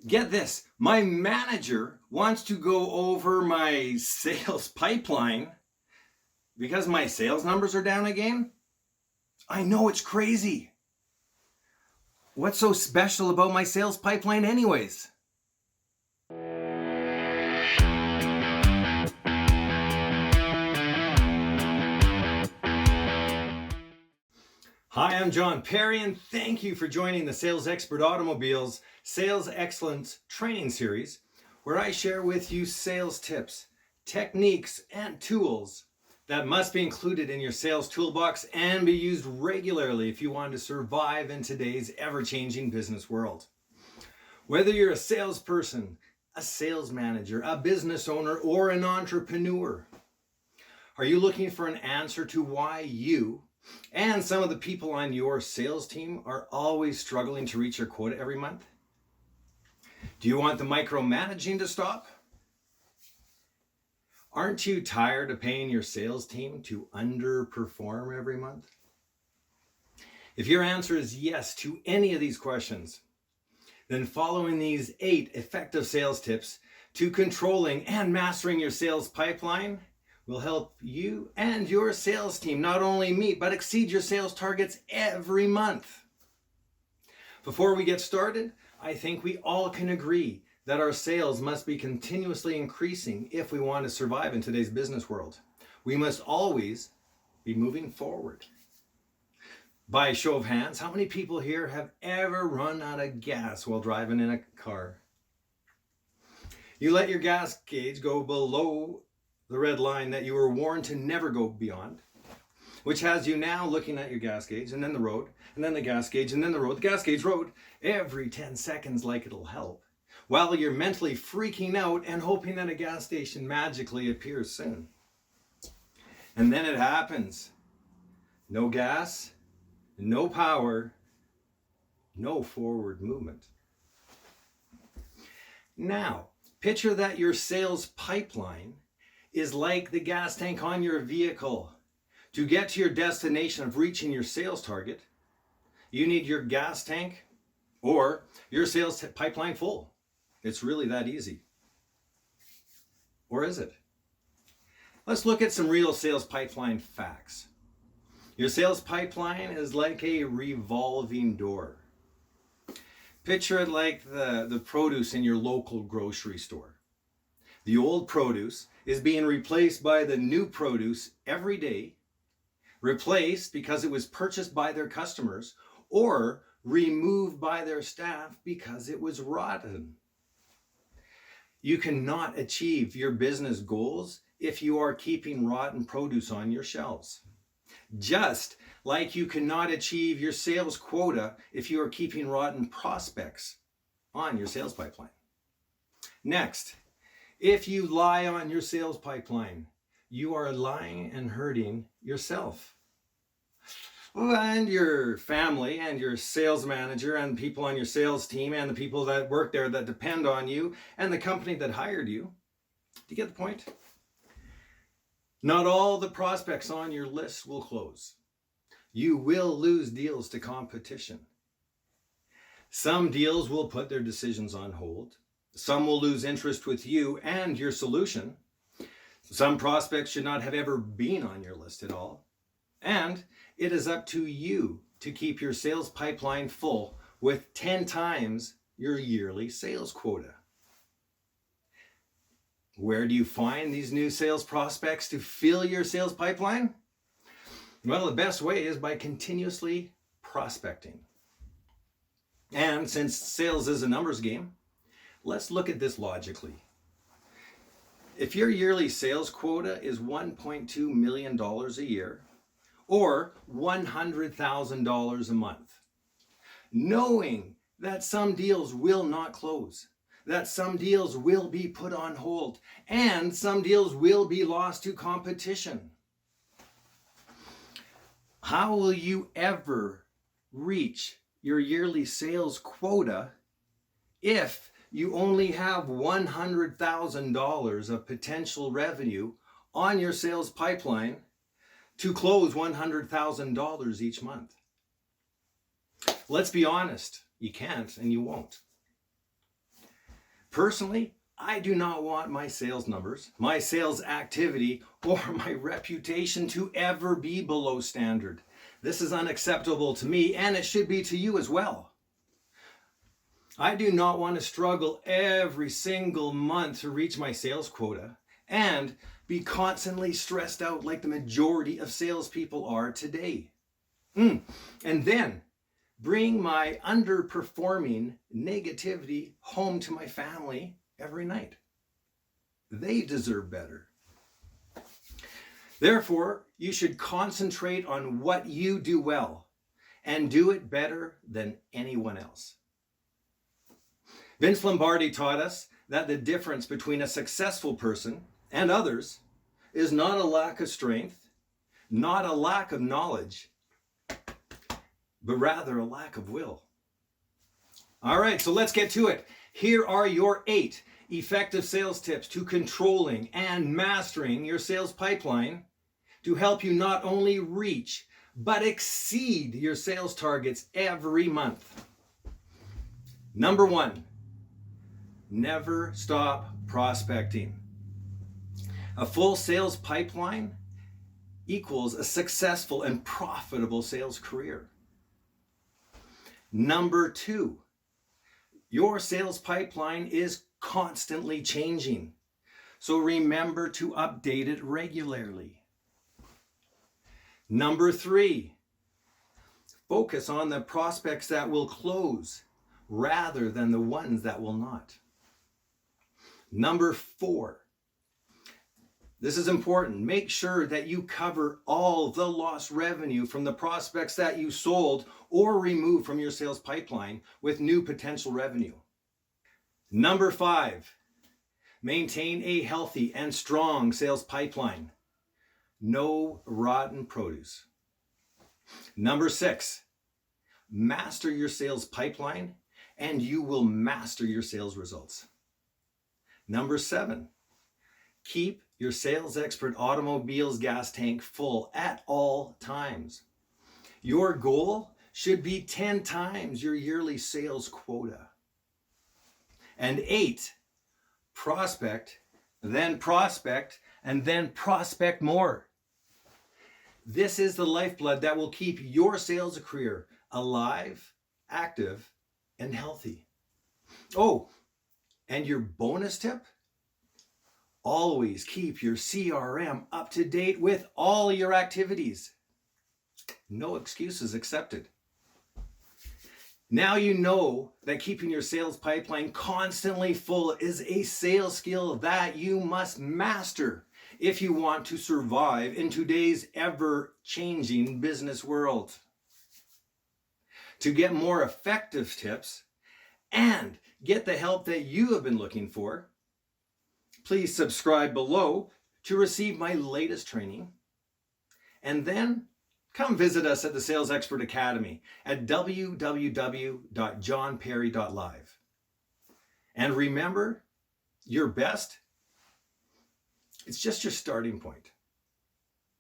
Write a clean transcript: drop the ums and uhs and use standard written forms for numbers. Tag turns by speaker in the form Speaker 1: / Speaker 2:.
Speaker 1: Get this, my manager wants to go over my sales pipeline because my sales numbers are down again? I know, it's crazy. What's so special about my sales pipeline anyways? Hi, I'm John Perry, and thank you for joining the Sales Expert Automobiles Sales Excellence Training Series, where I share with you sales tips, techniques, and tools that must be included in your sales toolbox and be used regularly if you want to survive in today's ever-changing business world. Whether you're a salesperson, a sales manager, a business owner, or an entrepreneur, are you looking for an answer to why you and some of the people on your sales team are always struggling to reach your quota every month? Do you want the micromanaging to stop? Aren't you tired of paying your sales team to underperform every month? If your answer is yes to any of these questions, then following these 8 effective sales tips to controlling and mastering your sales pipeline will help you and your sales team not only meet but exceed your sales targets every month. Before we get started, I think we all can agree that our sales must be continuously increasing if we want to survive in today's business world. We must always be moving forward. By a show of hands, how many people here have ever run out of gas while driving in a car? You let your gas gauge go below the red line that you were warned to never go beyond, which has you now looking at your gas gauge and then the road, and then the gas gauge and then the road, the gas gauge road, every 10 seconds like it'll help, while you're mentally freaking out and hoping that a gas station magically appears soon. And then it happens. No gas, no power, no forward movement. Now, picture that your sales pipeline is like the gas tank on your vehicle. To get to your destination of reaching your sales target, you need your gas tank or your sales pipeline full. It's really that easy. Or is it? Let's look at some real sales pipeline facts. Your sales pipeline is like a revolving door. Picture it like the produce in your local grocery store. The old produce is being replaced by the new produce every day, replaced because it was purchased by their customers or removed by their staff because it was rotten. You cannot achieve your business goals if you are keeping rotten produce on your shelves. Just like you cannot achieve your sales quota if you are keeping rotten prospects on your sales pipeline. Next, if you lie on your sales pipeline, you are lying and hurting yourself and your family and your sales manager and people on your sales team and the people that work there that depend on you and the company that hired you. Do you get the point? Not all the prospects on your list will close. You will lose deals to competition. Some deals will put their decisions on hold. Some will lose interest with you and your solution. Some prospects should not have ever been on your list at all. And it is up to you to keep your sales pipeline full with 10 times your yearly sales quota. Where do you find these new sales prospects to fill your sales pipeline? Well, the best way is by continuously prospecting. And since sales is a numbers game, let's look at this logically. If your yearly sales quota is $1.2 million a year, or $100,000 a month, knowing that some deals will not close, that some deals will be put on hold, and some deals will be lost to competition, how will you ever reach your yearly sales quota if you only have $100,000 of potential revenue on your sales pipeline to close $100,000 each month? Let's be honest, you can't and you won't. Personally, I do not want my sales numbers, my sales activity, or my reputation to ever be below standard. This is unacceptable to me, and it should be to you as well. I do not want to struggle every single month to reach my sales quota and be constantly stressed out like the majority of salespeople are today. And then bring my underperforming negativity home to my family every night. They deserve better. Therefore, you should concentrate on what you do well and do it better than anyone else. Vince Lombardi taught us that the difference between a successful person and others is not a lack of strength, not a lack of knowledge, but rather a lack of will. All right, so let's get to it. Here are your 8 effective sales tips to controlling and mastering your sales pipeline to help you not only reach, but exceed your sales targets every month. Number 1, never stop prospecting. A full sales pipeline equals a successful and profitable sales career. Number 2, your sales pipeline is constantly changing, so remember to update it regularly. Number 3, focus on the prospects that will close rather than the ones that will not. Number 4, this is important. Make sure that you cover all the lost revenue from the prospects that you sold or removed from your sales pipeline with new potential revenue. Number 5, maintain a healthy and strong sales pipeline. No rotten produce. Number 6, master your sales pipeline and you will master your sales results. Number 7, keep your sales expert automobile's gas tank full at all times. Your goal should be 10 times your yearly sales quota. And 8, prospect, and then prospect more. This is the lifeblood that will keep your sales career alive, active, and healthy. Oh, and your bonus tip? Always keep your CRM up to date with all your activities. No excuses accepted. Now you know that keeping your sales pipeline constantly full is a sales skill that you must master if you want to survive in today's ever-changing business world. To get more effective tips and get the help that you have been looking for, please subscribe below to receive my latest training. And then come visit us at the Sales Expert Academy at www.johnperry.live. And remember, your best, it's just your starting point.